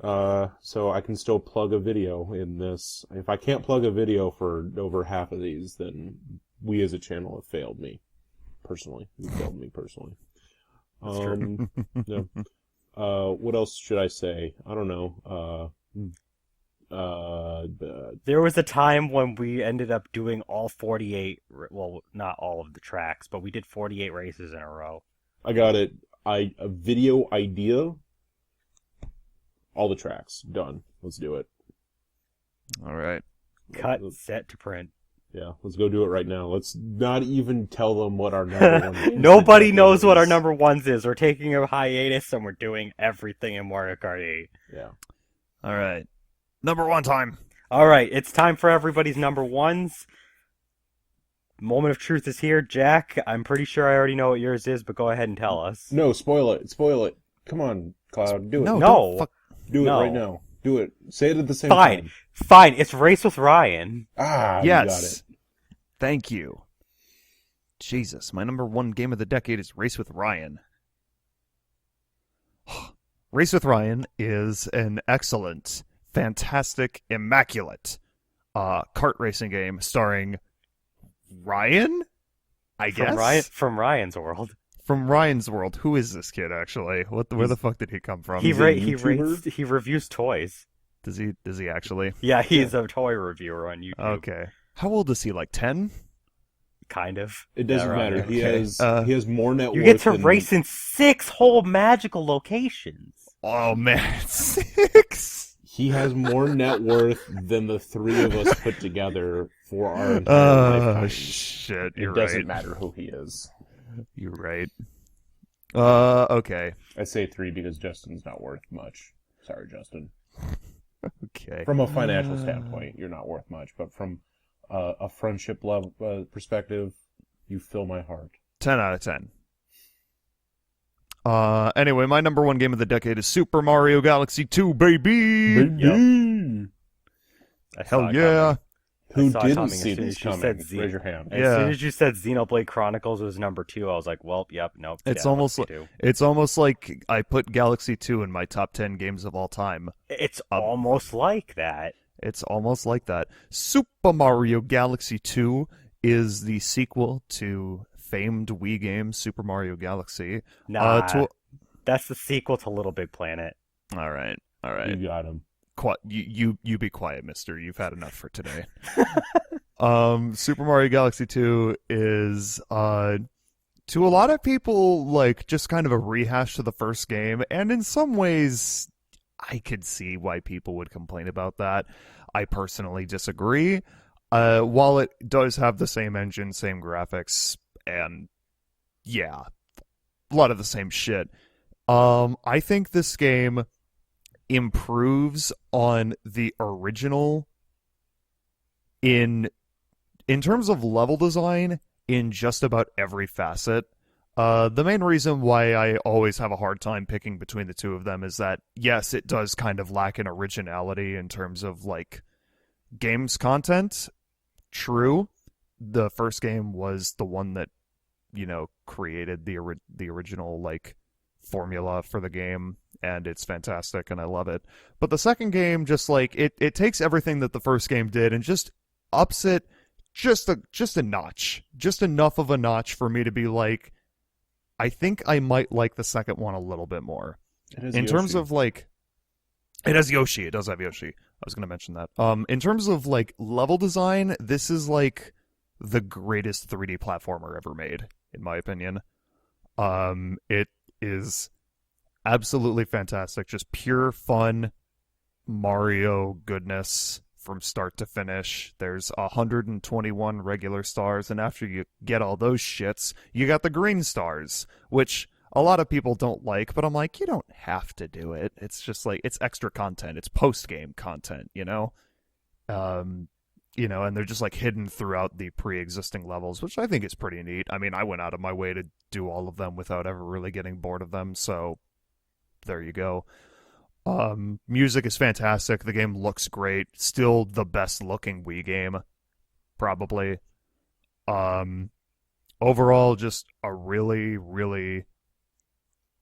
So I can still plug a video in this. If I can't plug a video for over half of these, then we as a channel have failed me. Personally. You failed me personally. That's true. Yeah. What else should I say? I don't know. There was a time when we ended up doing all 48, well, not all of the tracks, but we did 48 races in a row. I got it. A video idea. All the tracks. Done. Let's do it. All right. Cut, set to print. Yeah, let's go do it right now. Let's not even tell them what our number one is. Nobody knows what our number ones is. We're taking a hiatus and we're doing everything in Mario Kart 8. Yeah. All right. Number 1 time. All right, it's time for everybody's number ones. Moment of truth is here. Jack, I'm pretty sure I already know what yours is, but go ahead and tell us. No, spoil it. Spoil it. Come on, Cloud. Do it. No. No. Do it No. right now. Do it. Say it at the same Fine. time. Fine, it's Race with Ryan. Ah, Yes. you got it. Thank you. Jesus, my number 1 game of the decade is Race with Ryan. Race with Ryan is an excellent, fantastic, immaculate kart racing game starring Ryan, I guess? From Ryan's World. From Ryan's World. Who is this kid, actually? Where the fuck did he come from? He YouTuber? he reviews toys. Does he actually? Yeah, he's a toy reviewer on YouTube. Okay. How old is he, like 10? kind of. It doesn't Yeah, around matter. there. He has more net You worth get to than race in 6 whole magical locations. Oh man, 6. he has more net worth than the three of us put together for our entire lifetimes. Shit, It you're doesn't right. matter who he is. You're right. Okay. I say 3 because Justin's not worth much. Sorry, Justin. Okay. From a financial standpoint, you're not worth much, but from a friendship level perspective, you fill my heart. 10 out of 10. Anyway, my number 1 game of the decade is Super Mario Galaxy 2, baby! Baby! I saw Hell it yeah! coming. Who I saw it didn't coming see as soon this as you coming? said Raise your hand. As Yeah. soon as you said Xenoblade Chronicles was number 2, I was like, well, yep, nope. It's yeah, almost Galaxy 2. It's almost like I put Galaxy 2 in my top 10 games of all time. It's almost like that. It's almost like that. Super Mario Galaxy 2 is the sequel to famed Wii game Super Mario Galaxy. Nah, that's the sequel to Little Big Planet. All right. You got him. You be quiet, mister. You've had enough for today. Super Mario Galaxy 2 is to a lot of people like just kind of a rehash to the first game, and in some ways I could see why people would complain about that. I personally disagree. While it does have the same engine, same graphics, and yeah, a lot of the same shit. I think this game improves on the original in terms of level design in just about every facet. The main reason why I always have a hard time picking between the two of them is that, yes, it does kind of lack in originality in terms of, like, games content. True. The first game was the one that, you know, created the original, like, formula for the game, and it's fantastic, and I love it. But the second game, just, like, it takes everything that the first game did and just ups it just a notch. Just enough of a notch for me to be like, I think I might like the second one a little bit more. In terms of, like, it has Yoshi. It does have Yoshi. I was going to mention that. In terms of, like, level design, this is, like, the greatest 3D platformer ever made, in my opinion. It is absolutely fantastic. Just pure fun Mario goodness from start to finish. There's 121 regular stars, and after you get all those shits, you got the green stars, which a lot of people don't like, but I'm like, you don't have to do it. It's just like, it's extra content. It's post-game content, you know? You know, and they're just like hidden throughout the pre-existing levels, which I think is pretty neat. I mean, I went out of my way to do all of them without ever really getting bored of them, so there you go. Music is fantastic. The game looks great. Still the best looking Wii game, probably. Overall, just a really, really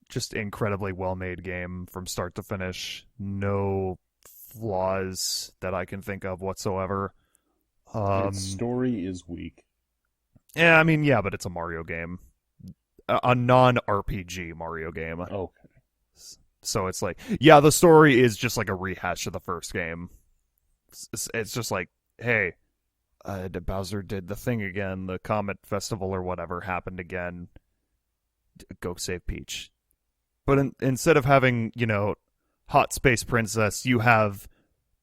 just incredibly well-made game from start to finish. No flaws that I can think of whatsoever. Its story is weak. Yeah, I mean, yeah, but it's a Mario game. A non-RPG Mario game. Okay. So it's like, yeah, the story is just like a rehash of the first game. It's just like, hey, Bowser did the thing again. The Comet Festival or whatever happened again. Go save Peach. But instead of having, you know, Hot Space Princess, you have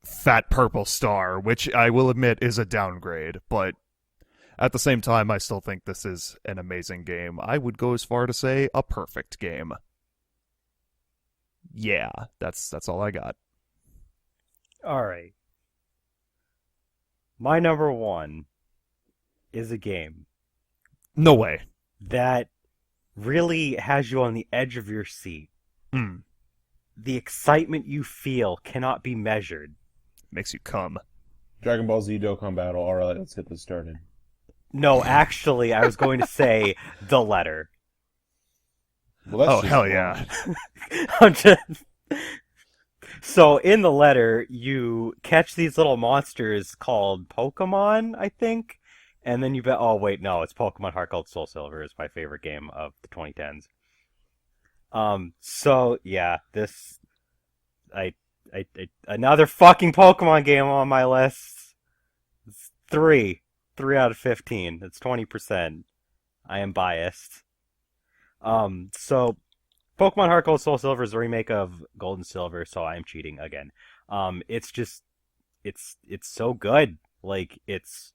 Fat Purple Star, which I will admit is a downgrade. But at the same time, I still think this is an amazing game. I would go as far to say a perfect game. Yeah, that's all I got. All right. My number 1 is a game No way. that really has you on the edge of your seat. Mm. The excitement you feel cannot be measured. Makes you come. Dragon Ball Z Dokkan Battle. All right, let's get this started. No, actually, I was going to say The Letter. Well, that's Oh, just hell wrong. yeah. I'm just... So in The Letter, you catch these little monsters called Pokemon, I think, and then you bet. Oh wait, no, it's Pokemon Heart Gold Soul Silver is my favorite game of the 2010s. So yeah, this, I another fucking Pokemon game on my list. It's 3. 3 out of 15. That's 20%. I am biased. So Pokemon Heart Gold Soul Silver is a remake of Gold and Silver, so I am cheating again. It's just it's so good. Like it's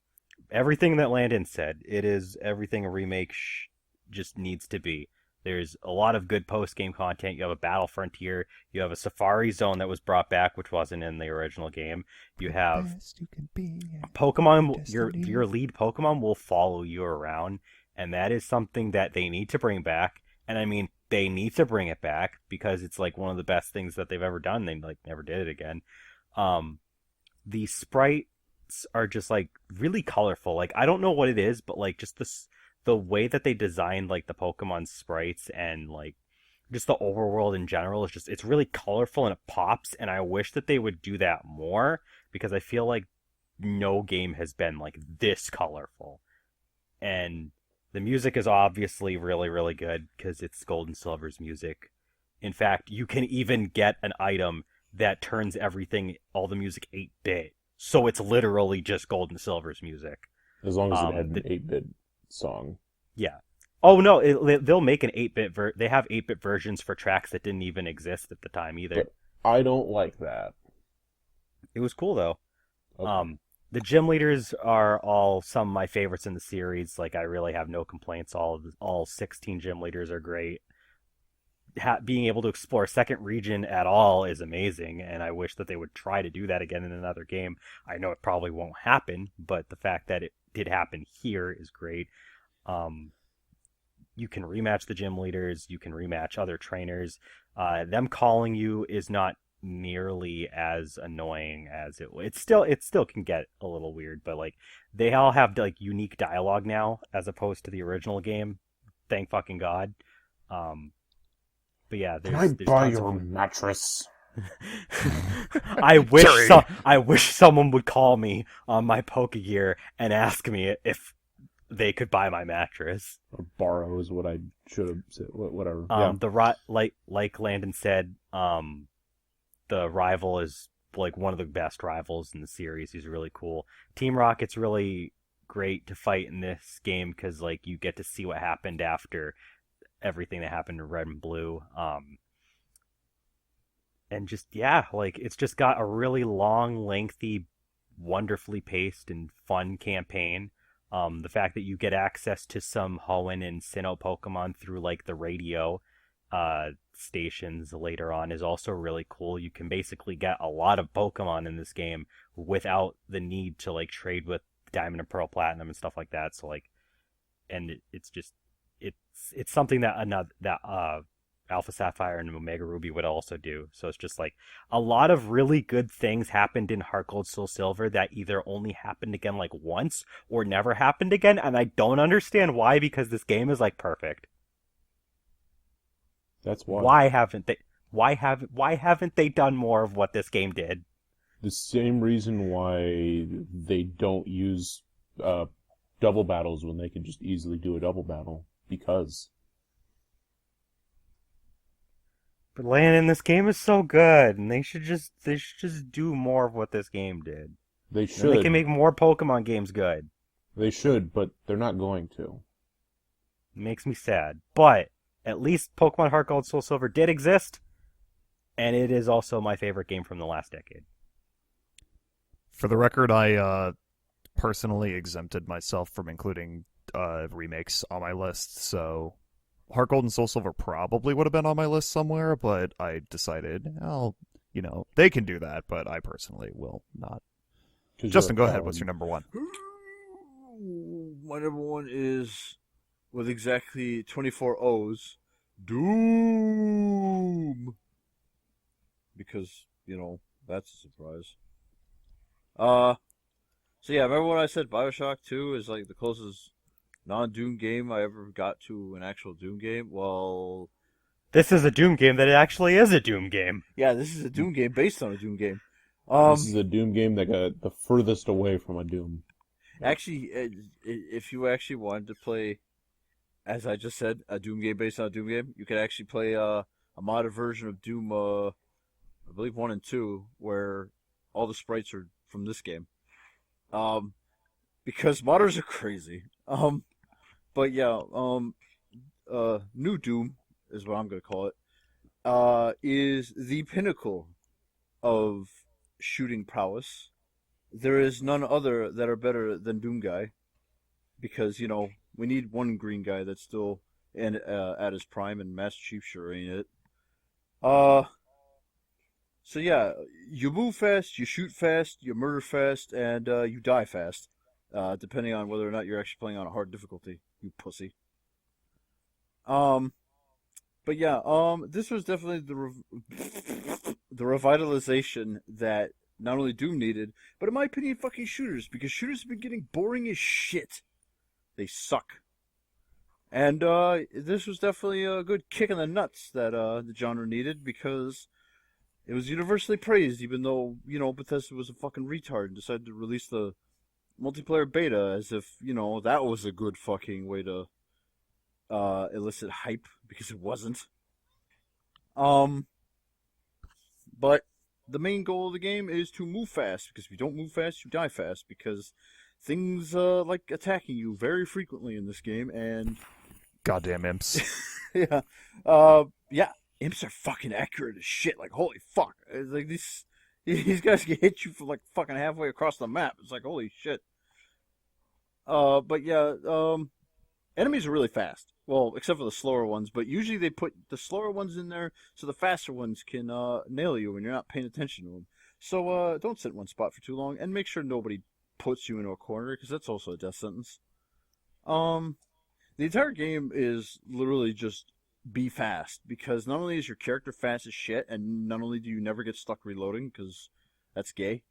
everything that Landon said. It is everything a remake just needs to be. There's a lot of good post-game content. You have a Battle Frontier. You have a Safari Zone that was brought back, which wasn't in the original game. You have Pokemon. Your lead Pokemon will follow you around, and that is something that they need to bring back. And I mean, they need to bring it back because it's like one of the best things that they've ever done. They like never did it again. The sprites are just like really colorful. Like I don't know what it is, but like just the way that they designed like the Pokemon sprites and like just the overworld in general is just it's really colorful and it pops, and I wish that they would do that more because I feel like no game has been like this colorful. And the music is obviously really, really good because it's Gold and Silver's music. In fact, you can even get an item that turns everything, all the music 8-bit. So it's literally just Gold and Silver's music. As long as it had an 8-bit song. Yeah. Oh, no, they'll make an 8-bit they have 8-bit versions for tracks that didn't even exist at the time either. But I don't like that. It was cool, though. Okay. The gym leaders are all some of my favorites in the series. Like, I really have no complaints. All 16 gym leaders are great. Being able to explore a second region at all is amazing, and I wish that they would try to do that again in another game. I know it probably won't happen, but the fact that it did happen here is great. You can rematch the gym leaders. You can rematch other trainers. Them calling you is not nearly as annoying as it still can get a little weird, but like they all have like unique dialogue now as opposed to the original game. Thank fucking God. But yeah, Can I buy your mattress? I wish someone would call me on my Pokegear and ask me if they could buy my mattress. Or borrow is what I should have said. Whatever. Like Landon said, the rival is like one of the best rivals in the series. He's really cool. Team Rocket's really great to fight in this game because like you get to see what happened after everything that happened in Red and Blue. And just yeah, like it's just got a really long, lengthy, wonderfully paced and fun campaign. The fact that you get access to some Hoenn and Sinnoh Pokemon through like the radio stations later on is also really cool. You can basically get a lot of Pokemon in this game without the need to like trade with Diamond and Pearl Platinum and stuff like that. So like, and it's something that Alpha Sapphire and Omega Ruby would also do. So it's just like a lot of really good things happened in Heart Gold Soul Silver that either only happened again like once or never happened again, and I don't understand why because this game is like perfect. That's why. Why haven't they done more of what this game did? The same reason why they don't use double battles when they can just easily do a double battle. Because. But Landon, this game is so good, and they should just do more of what this game did. They should. And they can make more Pokemon games good. They should, but they're not going to. It makes me sad. But at least Pokemon Heart Gold Soul Silver did exist, and it is also my favorite game from the last decade. For the record, I personally exempted myself from including remakes on my list, so Heart Gold and Soul Silver probably would have been on my list somewhere, but I decided, they can do that, but I personally will not. Justin, go ahead. What's your number one? My number one is, with exactly 24 O's, Doom. Because, that's a surprise. So yeah, remember when I said Bioshock 2 is like the closest non-Doom game I ever got to an actual Doom game? Well, this is a Doom game that actually is a Doom game. Yeah, this is a Doom game based on a Doom game. This is a Doom game that got the furthest away from a Doom. Actually, if you actually wanted to play, as I just said, a Doom game based on a Doom game, you could actually play a modded version of Doom, I believe 1 and 2, where all the sprites are from this game. because modders are crazy. But yeah, New Doom is what I'm gonna call it. Is the pinnacle of shooting prowess. There is none other that are better than Doom Guy, because we need one green guy that's still at his prime, and Master Chief sure ain't it. So yeah, you move fast, you shoot fast, you murder fast, and you die fast, depending on whether or not you're actually playing on a hard difficulty. You pussy. But yeah, this was definitely the revitalization that not only Doom needed, but in my opinion, fucking shooters, because shooters have been getting boring as shit. They suck. And this was definitely a good kick in the nuts that the genre needed, because it was universally praised, even though, Bethesda was a fucking retard and decided to release the multiplayer beta as if, that was a good fucking way to elicit hype, because it wasn't. But the main goal of the game is to move fast, because if you don't move fast, you die fast, because things like attacking you very frequently in this game, and Goddamn imps. yeah, imps are fucking accurate as shit. Like, holy fuck, it's like these guys can hit you from like fucking halfway across the map. It's like, holy shit. But yeah, enemies are really fast. Well, except for the slower ones, but usually they put the slower ones in there so the faster ones can nail you when you're not paying attention to them. So don't sit in one spot for too long, and make sure nobody puts you into a corner, because that's also a death sentence. The entire game is literally just be fast, because not only is your character fast as shit, and not only do you never get stuck reloading, because that's gay,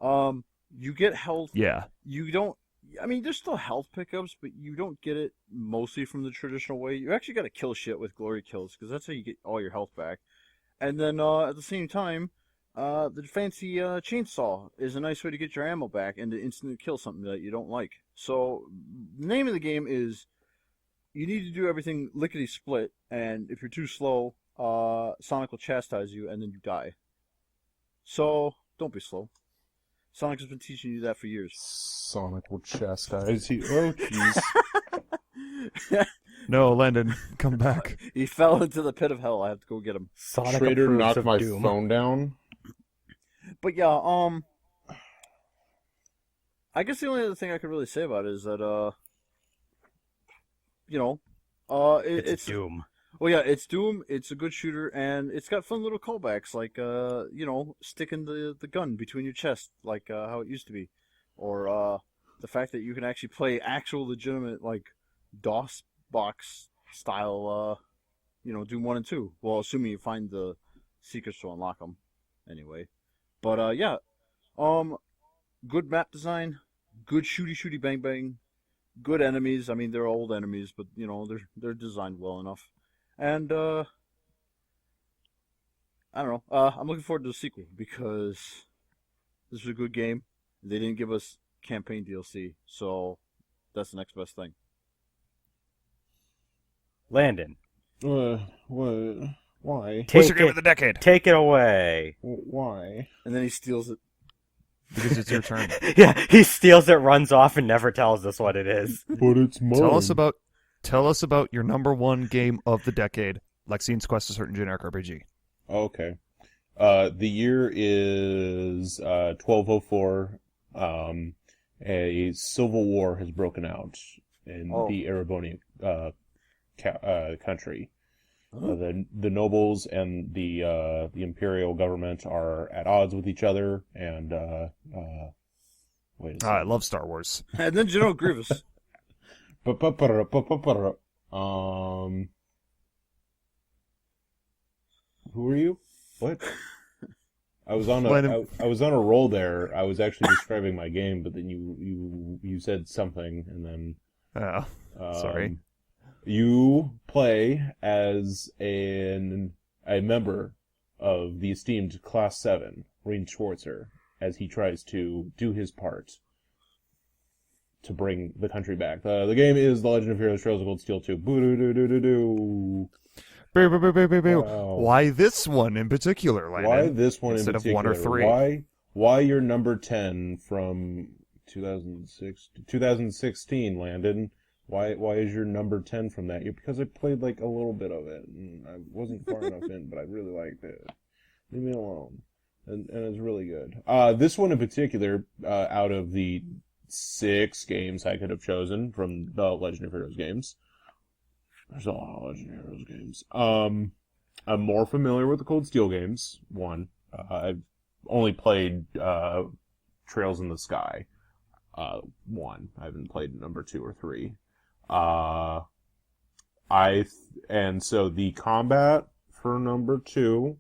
you get health. Yeah. You don't. I mean, there's still health pickups, but you don't get it mostly from the traditional way. You actually got to kill shit with glory kills, because that's how you get all your health back. And then at the same time, the fancy chainsaw is a nice way to get your ammo back and to instantly kill something that you don't like. So the name of the game is, you need to do everything lickety-split, and if you're too slow, Sonic will chastise you, and then you die. So don't be slow. Sonic has been teaching you that for years. Sonic will chastise you. Oh, jeez. No, Landon, come back. He fell into the pit of hell. I have to go get him. Sonic Trader approves knocked of my Doom. phone down. But yeah, I guess the only other thing I could really say about it is that, It's Doom. Well, yeah, it's Doom. It's a good shooter, and it's got fun little callbacks, like sticking the gun between your chest, like how it used to be, or the fact that you can actually play actual legitimate like DOS box style, Doom 1 and 2. Well, assuming you find the secrets to unlock them, anyway. But yeah, good map design, good shooty bang bang, good enemies. I mean, they're old enemies, but they're designed well enough. And, I don't know, I'm looking forward to the sequel, because this was a good game. They didn't give us campaign DLC, so that's the next best thing. Landon. What? Why? What's your game of the decade? Take it away. Why? And then he steals it. Because it's your turn. Yeah, he steals it, runs off, and never tells us what it is. But it's mine. Tell us about your number one game of the decade, Lexine's Quest: A Certain Generic RPG. Okay. The year is 1204. A civil war has broken out in the Ereboni country. The nobles and the imperial government are at odds with each other, and wait a second. I love Star Wars. And then General Grievous. Who are you? What? I was on a roll there. I was actually describing my game, but then you said something, and then sorry. You play as a member of the esteemed Class 7, Rein Schwarzer, as he tries to do his part to bring the country back. The game is The Legend of Heroes Trails of Cold Steel 2. Boo-doo-doo-doo-doo-doo. Wow. Why this one in particular, Landon? Why this one instead in particular? Of 1 or 3? Why your number 10 from 2006, 2016, Landon. Why is your number 10 from that? Because I played like a little bit of it, and I wasn't far enough in, but I really liked it. Leave me alone. And it's really good. This one in particular, out of the 6 games I could have chosen from the Legend of Heroes games, there's a lot of Legend of Heroes games. I'm more familiar with the Cold Steel games, one. I've only played Trails in the Sky, one. I haven't played number 2 or 3. And so the combat for number 2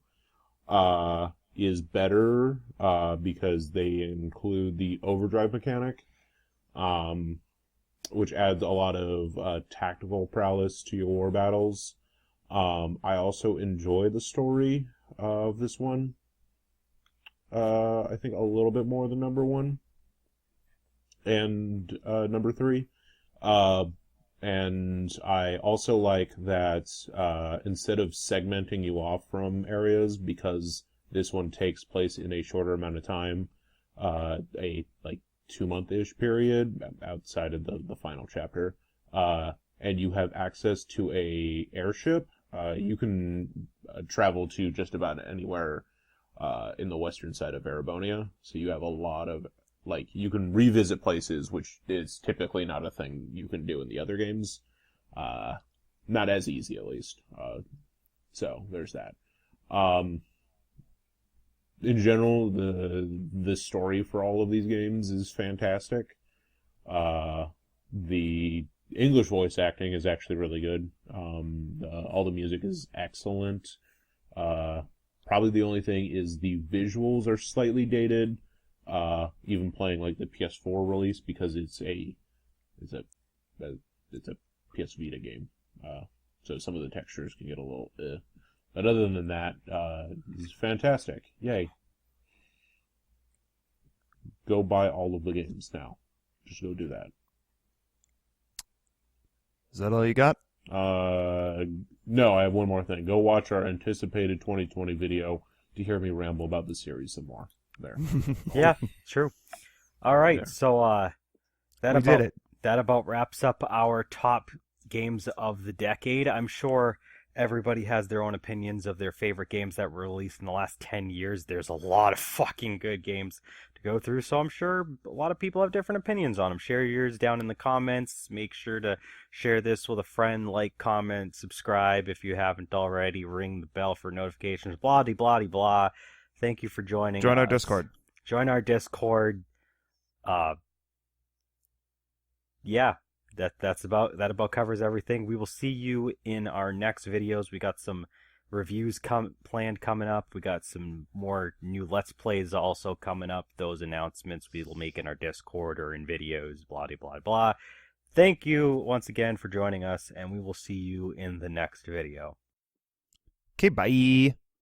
is better because they include the overdrive mechanic, which adds a lot of tactical prowess to your war battles. I also enjoy the story of this one. I think a little bit more than number 1 and number 3. And I also like that instead of segmenting you off from areas, because this one takes place in a shorter amount of time, a like 2-month-ish period outside of the final chapter, and you have access to a airship, you can travel to just about anywhere in the western side of Erebonia. So you have a lot of, like, you can revisit places, which is typically not a thing you can do in the other games. Not as easy, at least. So there's that. In general, the story for all of these games is fantastic. The English voice acting is actually really good. All the music is excellent. Probably the only thing is the visuals are slightly dated. Even playing like the PS4 release, because it's a PS Vita game. So some of the textures can get a little But other than that, it's fantastic. Yay. Go buy all of the games now. Just go do that. Is that all you got? No, I have one more thing. Go watch our anticipated 2020 video to hear me ramble about the series some more. There. Yeah, true. All right, There. so We did it. that about wraps up our top games of the decade. I'm sure everybody has their own opinions of their favorite games that were released in the last 10 years. There's a lot of fucking good games to go through, so I'm sure a lot of people have different opinions on them. Share yours down in the comments. Make sure to share this with a friend, like, comment, subscribe if you haven't already, ring the bell for notifications, blah, de blah, de blah. Thank you for joining Join our us. Discord. Join our Discord. Yeah, that about covers everything. We will see you in our next videos. We got some reviews planned coming up. We got some more new Let's Plays also coming up. Those announcements we will make in our Discord or in videos, blah, blah, blah, blah. Thank you once again for joining us, and we will see you in the next video. Okay, bye.